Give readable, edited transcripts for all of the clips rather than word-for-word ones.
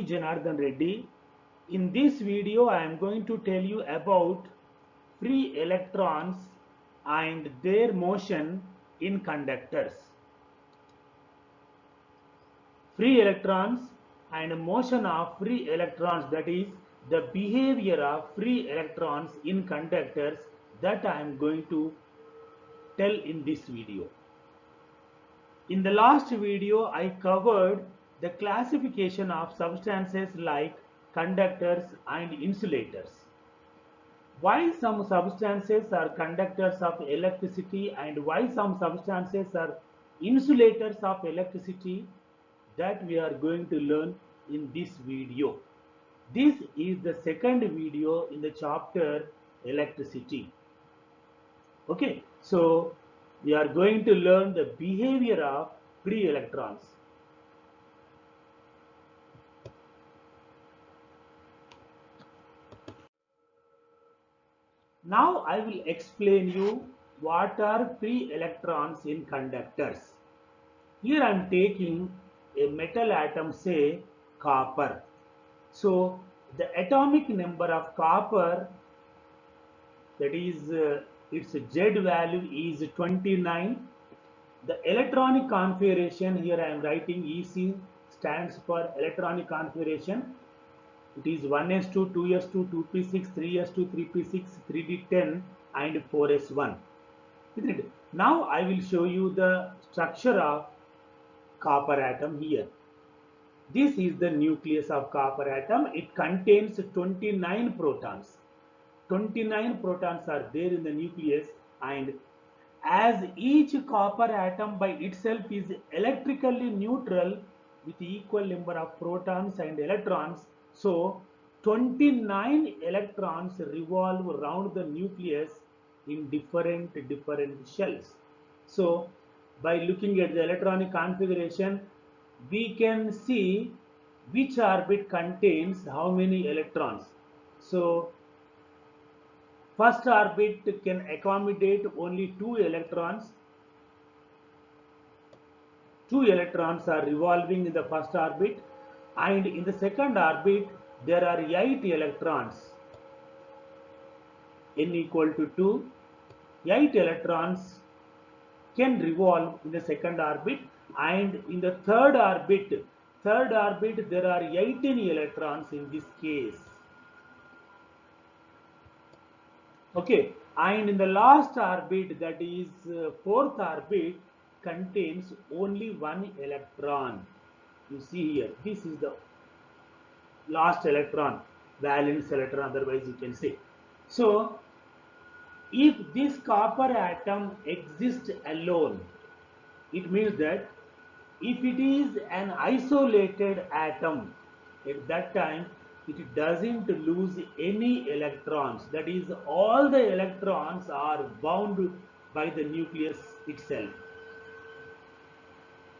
G. Janardhan Reddy. In this video, I am going to tell you about free electrons and their motion in conductors. Free electrons and motion of free electrons, that is the behavior of free electrons in conductors, that I am going to tell in this video. In the last video, I covered the classification of substances like conductors and insulators. Why some substances are conductors of electricity and why some substances are insulators of electricity, that we are going to learn in this video. This is the second video in the chapter electricity. Okay, so we are going to learn the behavior of free electrons. Now I will explain you what are free electrons in conductors. Here I am taking a metal atom, say copper. So the atomic number of copper, that is its Z value is 29. The electronic configuration, here I am writing EC stands for electronic configuration. It is 1s2, 2s2, 2p6, 3s2, 3p6, 3d10 and 4s1. Now I will show you the structure of copper atom here. This is the nucleus of copper atom. It contains 29 protons. 29 protons are there in the nucleus, and as each copper atom by itself is electrically neutral with equal number of protons and electrons, so 29 electrons revolve around the nucleus in different shells. So by looking at the electronic configuration, we can see which orbit contains how many electrons. So first orbit can accommodate only 2 electrons. 2 electrons are revolving in the first orbit, and in the second orbit there are 8 electrons. N equal to 2. 8 electrons can revolve in the second orbit, and in the third orbit there are 18 electrons in this case. Okay, and in the last orbit, that is fourth orbit, contains only 1 electron. You see here, this is the last electron, valence electron, otherwise you can say. So if this copper atom exists alone, it means that if it is an isolated atom, at that time it doesn't lose any electrons. That is, all the electrons are bound by the nucleus itself.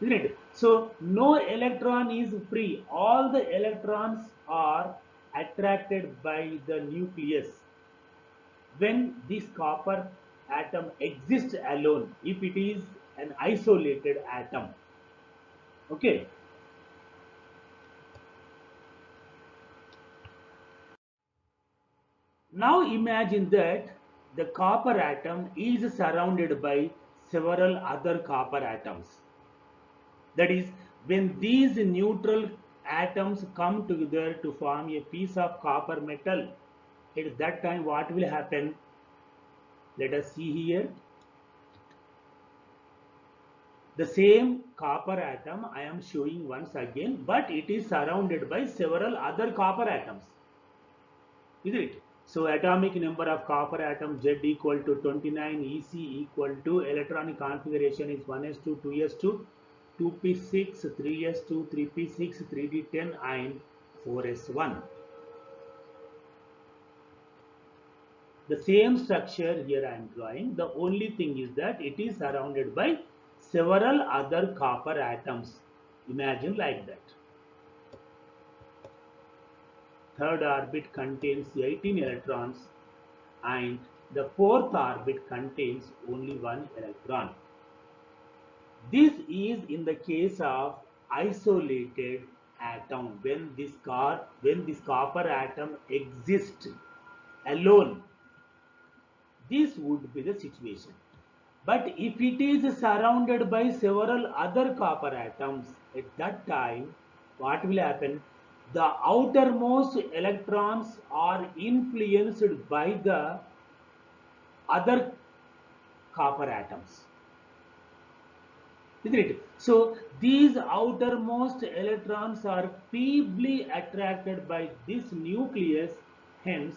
Isn't it? So no electron is free. All the electrons are attracted by the nucleus when this copper atom exists alone, if it is an isolated atom. Okay. Now imagine that the copper atom is surrounded by several other copper atoms. That is, when these neutral atoms come together to form a piece of copper metal, at that time what will happen? Let us see here. The same copper atom I am showing once again, but it is surrounded by several other copper atoms. Isn't it? So atomic number of copper atoms Z equal to 29, EC equal to electronic configuration is 1s2, 2s2, 2p6, 3s2, 3p6, 3d10 and 4s1. The same structure here I am drawing. The only thing is that it is surrounded by several other copper atoms. Imagine like that. Third orbit contains 18 electrons and the fourth orbit contains only 1 electron. This is in the case of isolated atom, when this copper atom exists alone, this would be the situation. But if it is surrounded by several other copper atoms, at that time, what will happen? The outermost electrons are influenced by the other copper atoms, isn't it? So these outermost electrons are feebly attracted by this nucleus. Hence,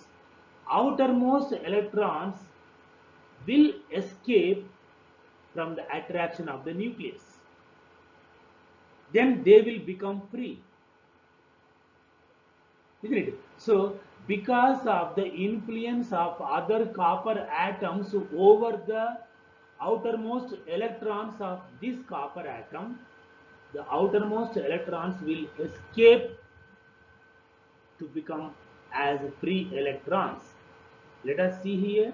outermost electrons will escape from the attraction of the nucleus. Then they will become free, isn't it? So because of the influence of other copper atoms over the outermost electrons of this copper atom, the outermost electrons will escape to become as free electrons. Let us see here.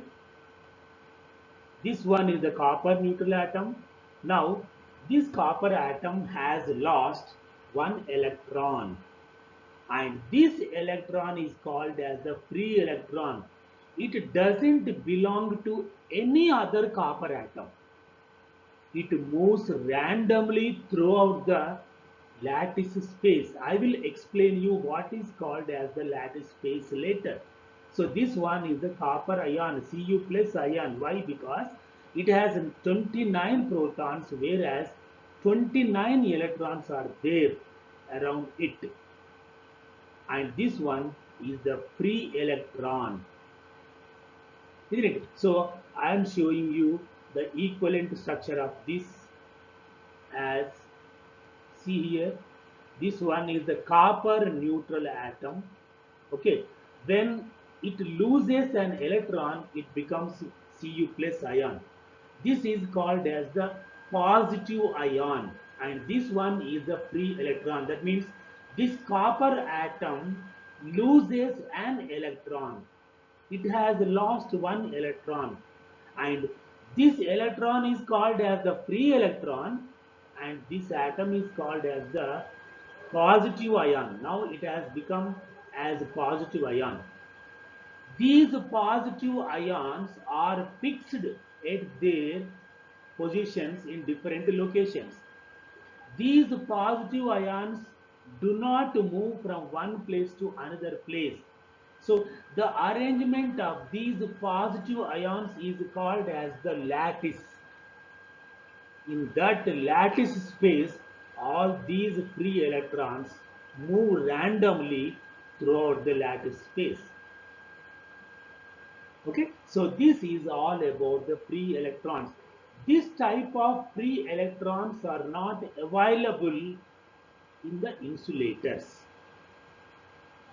This one is the copper neutral atom. Now, this copper atom has lost one electron, and this electron is called as the free electron. It doesn't belong to any other copper atom. It moves randomly throughout the lattice space. I will explain you what is called as the lattice space later. So this one is the copper ion, Cu plus ion. Why? Because it has 29 protons, whereas 29 electrons are there around it. And this one is the free electron, isn't it? So I am showing you the equivalent structure of this. As see here, this one is the copper neutral atom. Okay, when it loses an electron, it becomes Cu plus ion. This is called as the positive ion, and this one is the free electron. That means this copper atom loses an electron. It has lost one electron, and this electron is called as the free electron, and this atom is called as the positive ion. Now it has become as a positive ion. These positive ions are fixed at their positions in different locations. These positive ions do not move from one place to another place. So the arrangement of these positive ions is called as the lattice. In that lattice space, all these free electrons move randomly throughout the lattice space. Okay, so this is all about the free electrons. This type of free electrons are not available in the insulators.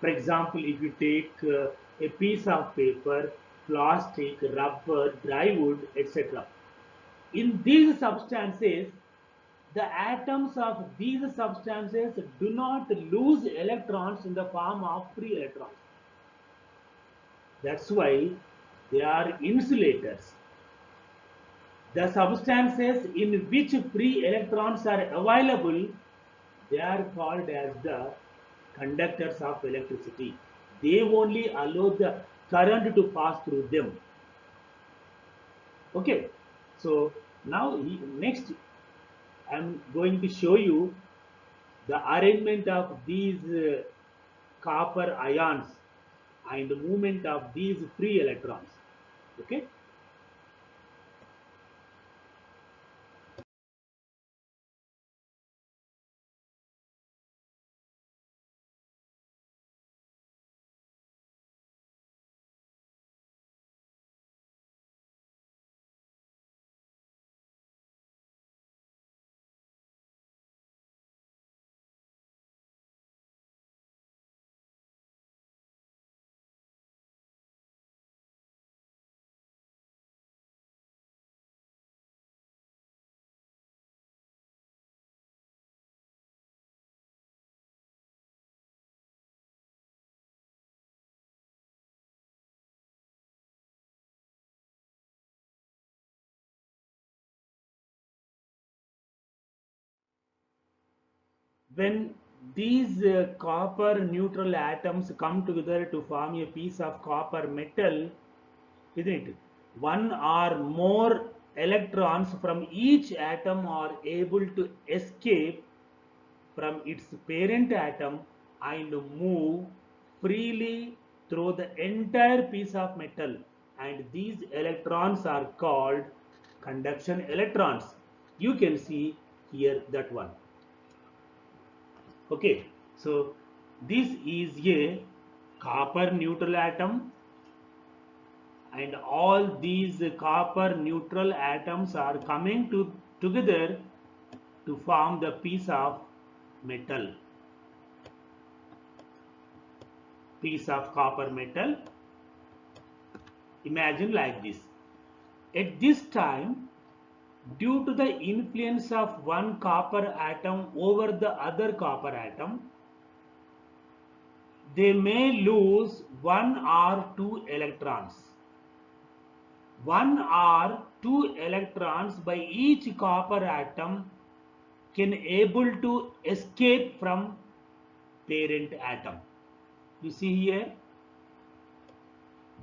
For example, if you take a piece of paper, plastic, rubber, dry wood, etc. In these substances, the atoms of these substances do not lose electrons in the form of free electrons. That's why they are insulators. The substances in which free electrons are available, they are called as the conductors of electricity. They only allow the current to pass through them. Okay, so now next I'm going to show you the arrangement of these copper ions and the movement of these free electrons. Okay. When these copper neutral atoms come together to form a piece of copper metal, isn't it? One or more electrons from each atom are able to escape from its parent atom and move freely through the entire piece of metal, and these electrons are called conduction electrons. You can see here that one. Okay, so this is a copper neutral atom, and all these copper neutral atoms are coming together to form the piece of metal, piece of copper metal. Imagine like this. At this time, due to the influence of one copper atom over the other copper atom, they may lose one or two electrons. One or two electrons by each copper atom can able to escape from parent atom. You see here,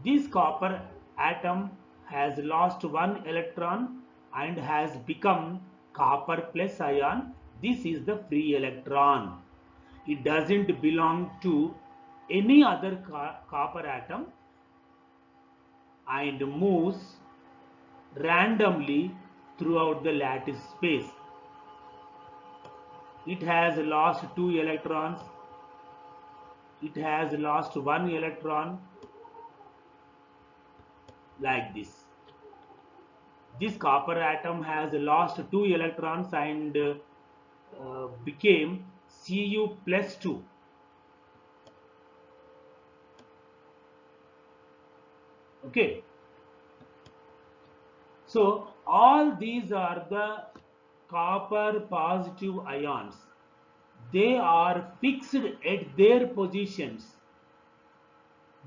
this copper atom has lost one electron and has become copper plus ion. This is the free electron. It doesn't belong to any other copper atom and moves randomly throughout the lattice space. It has lost two electrons. It has lost one electron, like this. This copper atom has lost two electrons and became Cu plus 2. Okay. So all these are the copper positive ions. They are fixed at their positions.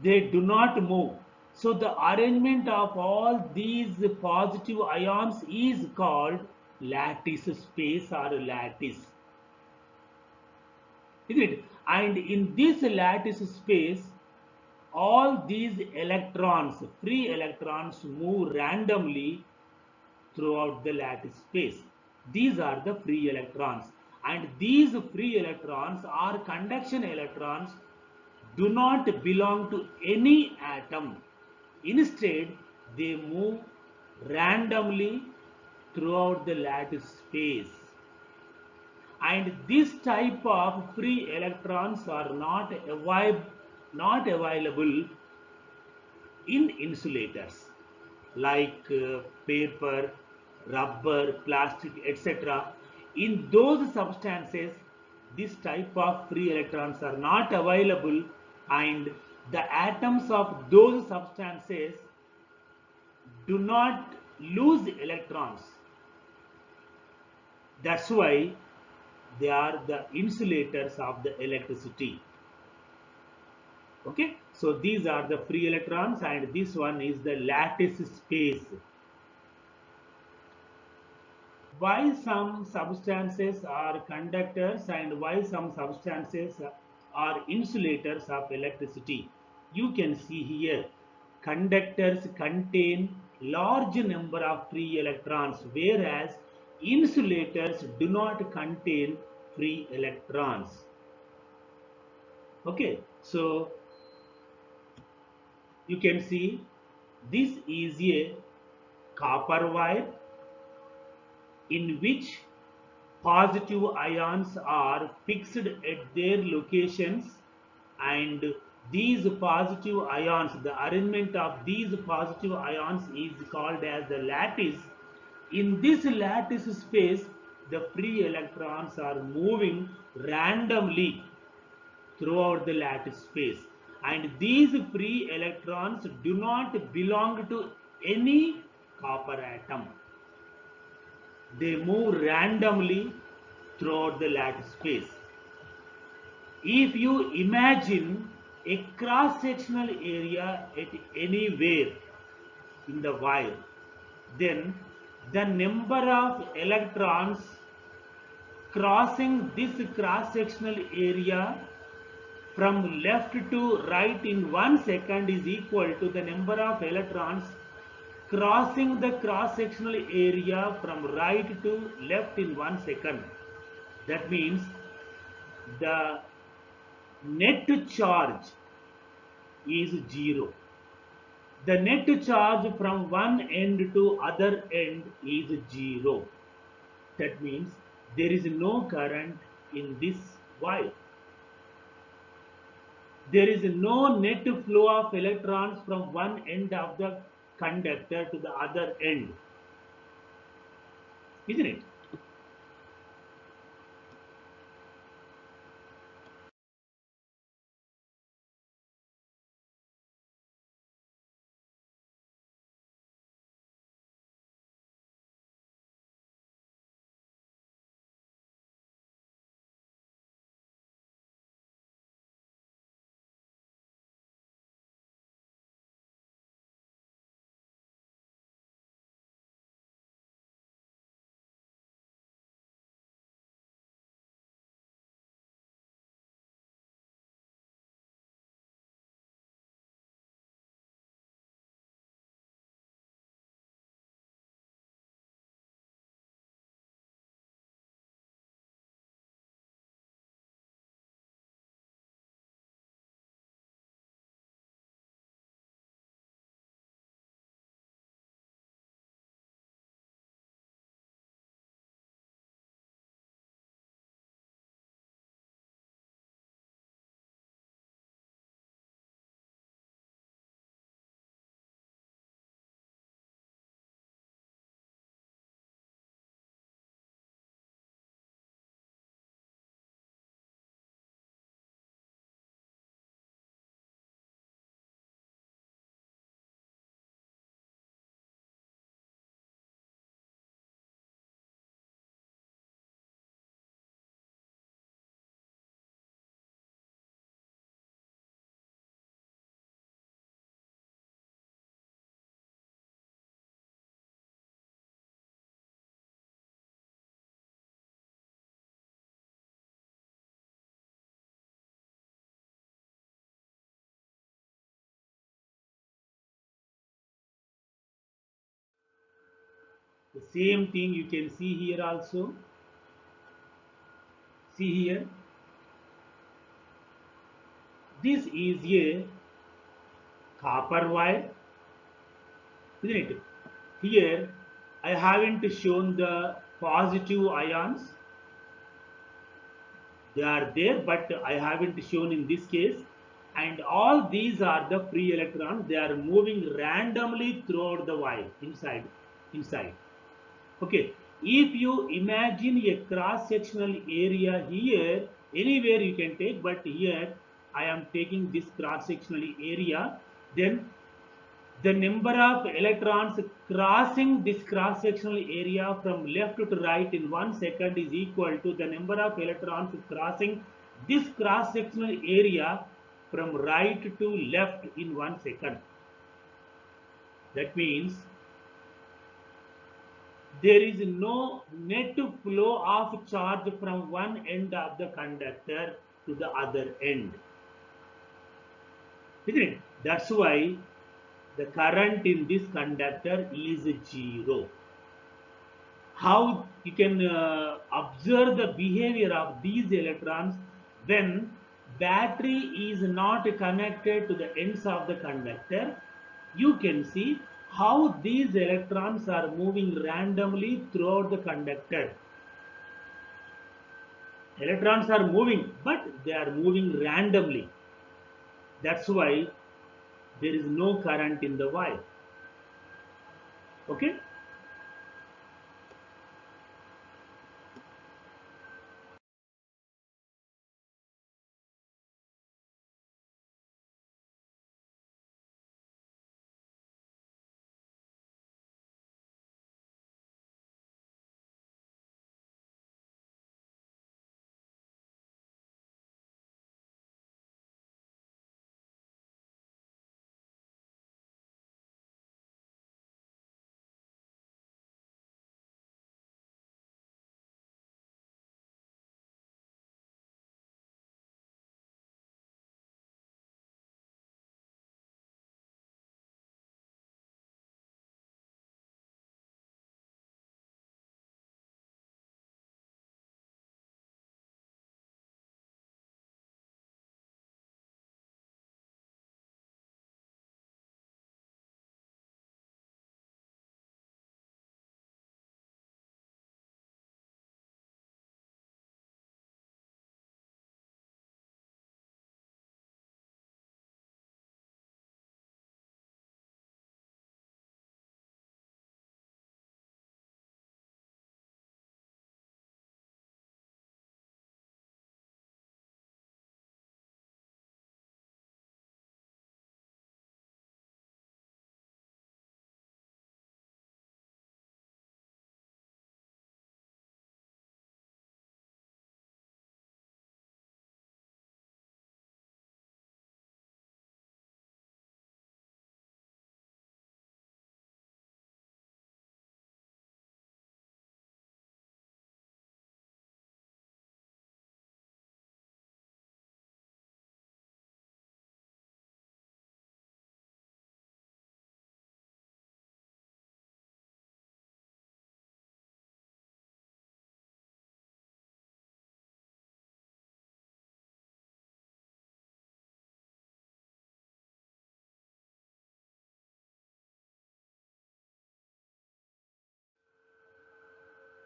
They do not move. So the arrangement of all these positive ions is called lattice space or lattice. Isn't it? And in this lattice space, all these electrons, free electrons, move randomly throughout the lattice space. These are the free electrons. And these free electrons are conduction electrons, do not belong to any atom. Instead, they move randomly throughout the lattice space. And this type of free electrons are not available in insulators like paper, rubber, plastic, etc. In those substances, this type of free electrons are not available, and the atoms of those substances do not lose electrons. That's why they are the insulators of the electricity. Okay, so these are the free electrons and this one is the lattice space. Why some substances are conductors and why some substances are insulators of electricity? You can see here, conductors contain large number of free electrons, whereas insulators do not contain free electrons. Okay, so you can see this is a copper wire in which positive ions are fixed at their locations, and these positive ions, the arrangement of these positive ions is called as the lattice. In this lattice space, the free electrons are moving randomly throughout the lattice space, and these free electrons do not belong to any copper atom. They move randomly throughout the lattice space. If you imagine a cross-sectional area at anywhere in the wire, then the number of electrons crossing this cross-sectional area from left to right in 1 second is equal to the number of electrons crossing the cross-sectional area from right to left in 1 second. That means the net charge is 0. The net charge from one end to other end is 0. That means there is no current in this wire. There is no net flow of electrons from one end of the conductor to the other end. Isn't it? The same thing you can see here also. See here. This is a copper wire, isn't it? Here I haven't shown the positive ions. They are there, but I haven't shown in this case. And all these are the free electrons. They are moving randomly throughout the wire inside. Okay. If you imagine a cross-sectional area here, anywhere you can take, but here I am taking this cross-sectional area, then the number of electrons crossing this cross-sectional area from left to right in 1 second is equal to the number of electrons crossing this cross-sectional area from right to left in 1 second. That means there is no net flow of charge from one end of the conductor to the other end. Isn't it? That's why the current in this conductor is 0. How you can observe the behavior of these electrons when battery is not connected to the ends of the conductor? You can see how these electrons are moving randomly throughout the conductor. Electrons are moving, but they are moving randomly. That's why there is no current in the wire. Okay.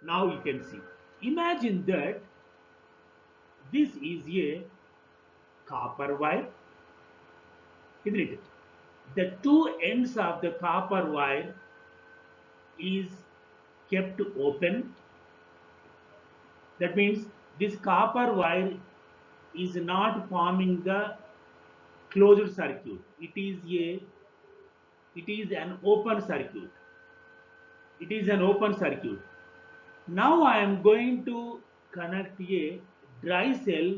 Now you can see. Imagine that this is a copper wire, isn't it? The two ends of the copper wire is kept open. That means this copper wire is not forming the closed circuit. It is an open circuit. It is an open circuit. Now I am going to connect a dry cell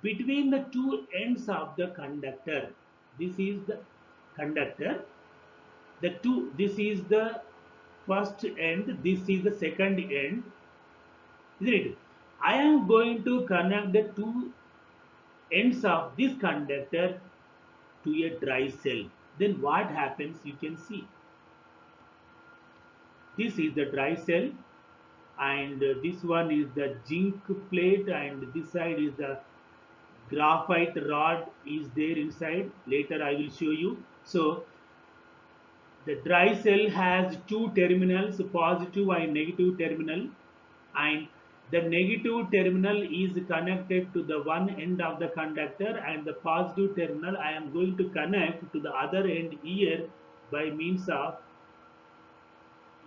between the two ends of the conductor. This is the conductor. This is the first end, this is the second end, isn't it? I am going to connect the two ends of this conductor to a dry cell. Then what happens you can see. This is the dry cell, and this one is the zinc plate, and this side is the graphite rod is there inside. Later I will show you. So the dry cell has two terminals, positive and negative terminal, and the negative terminal is connected to the one end of the conductor, and the positive terminal I am going to connect to the other end here by means of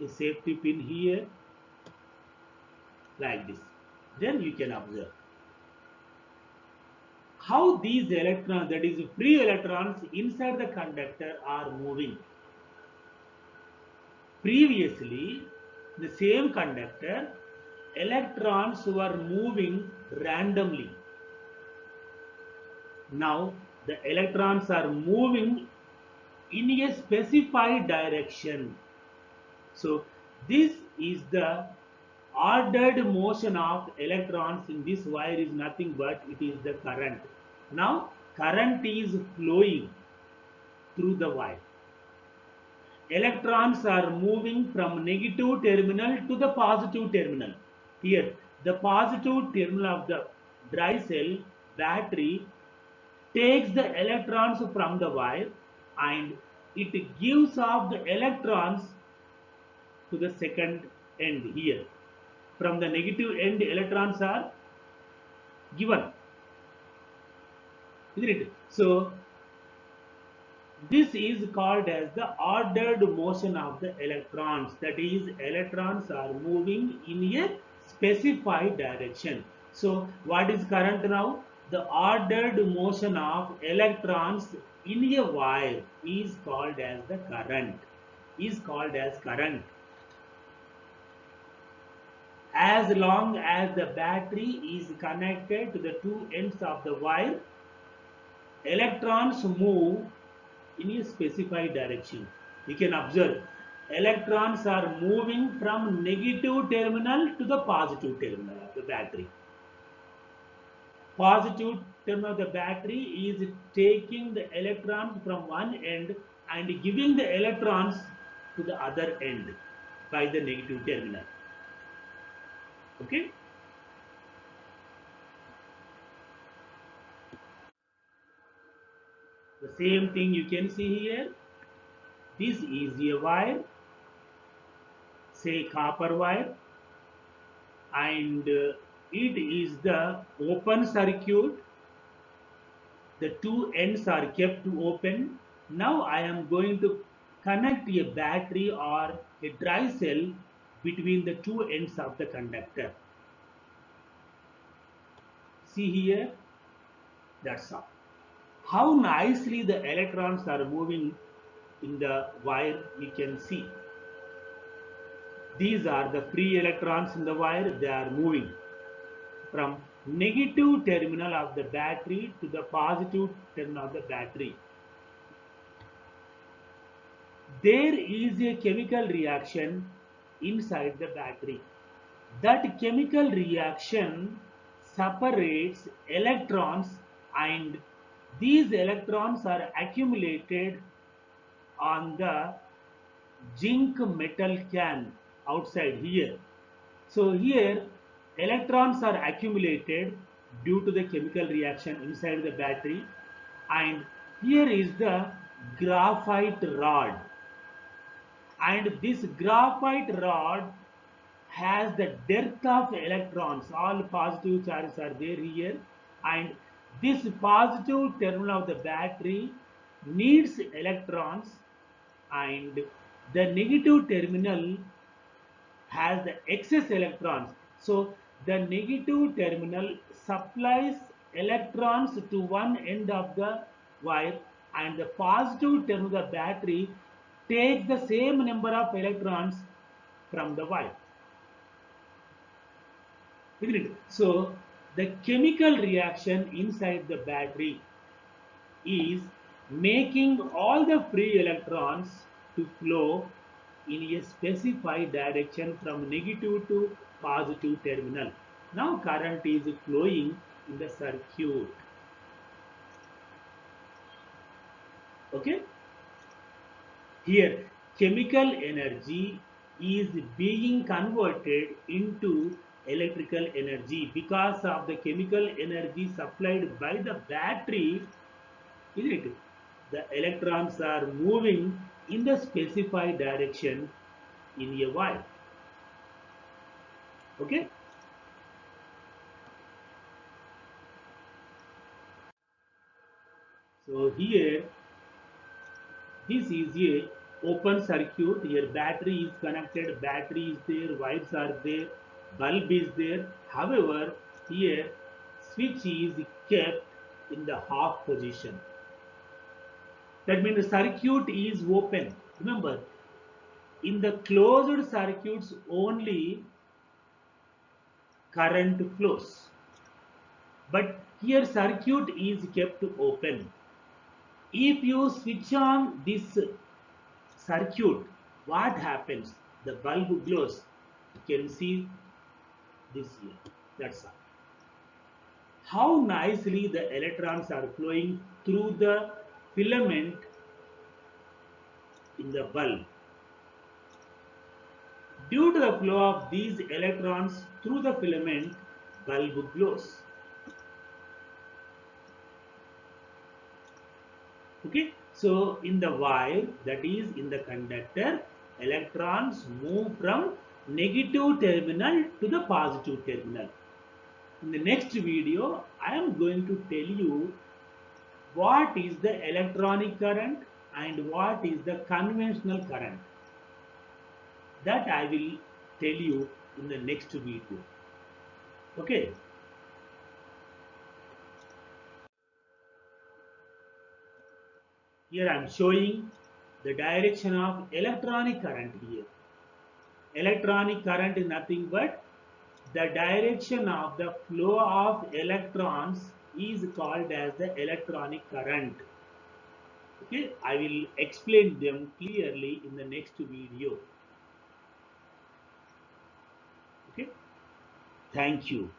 a safety pin here, like this. Then you can observe how these electrons, that is free electrons inside the conductor, are moving. Previously, the same conductor, electrons were moving randomly. Now the electrons are moving in a specified direction. So this is the ordered motion of electrons in this wire is nothing but it is the current. Now current is flowing through the wire. Electrons are moving from negative terminal to the positive terminal. Here the positive terminal of the dry cell battery takes the electrons from the wire and it gives off the electrons to the second end here. From the negative end electrons are given, isn't it? So this is called as the ordered motion of the electrons. That is, electrons are moving in a specified direction. So what is current now? The ordered motion of electrons in a wire is called as the current. Is called as current. As long as the battery is connected to the two ends of the wire, electrons move in a specified direction. You can observe electrons are moving from negative terminal to the positive terminal of the battery. Positive terminal of the battery is taking the electrons from one end and giving the electrons to the other end by the negative terminal. Okay. The same thing you can see here. This is a wire, say copper wire, and it is the open circuit. The two ends are kept open. Now I am going to connect a battery or a dry cell between the two ends of the conductor. See here, that's all. How nicely the electrons are moving in the wire, you can see. These are the free electrons in the wire. They are moving from negative terminal of the battery to the positive terminal of the battery. There is a chemical reaction inside the battery. That chemical reaction separates electrons, and these electrons are accumulated on the zinc metal can outside here. So here electrons are accumulated due to the chemical reaction inside the battery, and here is the graphite rod, and this graphite rod has the dearth of electrons. All positive charges are there here, and this positive terminal of the battery needs electrons, and the negative terminal has the excess electrons. So the negative terminal supplies electrons to one end of the wire, and the positive terminal of the battery takes the same number of electrons from the wire. Isn't it? So the chemical reaction inside the battery is making all the free electrons to flow in a specified direction from negative to positive terminal. Now current is flowing in the circuit. Okay. Here chemical energy is being converted into electrical energy because of the chemical energy supplied by the battery, isn't it? The electrons are moving in the specified direction in a wire. Okay. So here this is a open circuit. Here battery is connected, battery is there, wires are there, bulb is there. However, here switch is kept in the half position. That means the circuit is open. Remember, in the closed circuits only current flows. But here circuit is kept open. If you switch on this circuit, what happens? The bulb glows. You can see this here. That's all. How nicely the electrons are flowing through the filament in the bulb. Due to the flow of these electrons through the filament, bulb glows. Okay, so in the wire, that is in the conductor, electrons move from negative terminal to the positive terminal. In the next video, I am going to tell you what is the electronic current and what is the conventional current. That I will tell you in the next video. Okay. Here I am showing the direction of electronic current here. Electronic current is nothing but the direction of the flow of electrons is called as the electronic current. Okay, I will explain them clearly in the next video. Okay, thank you.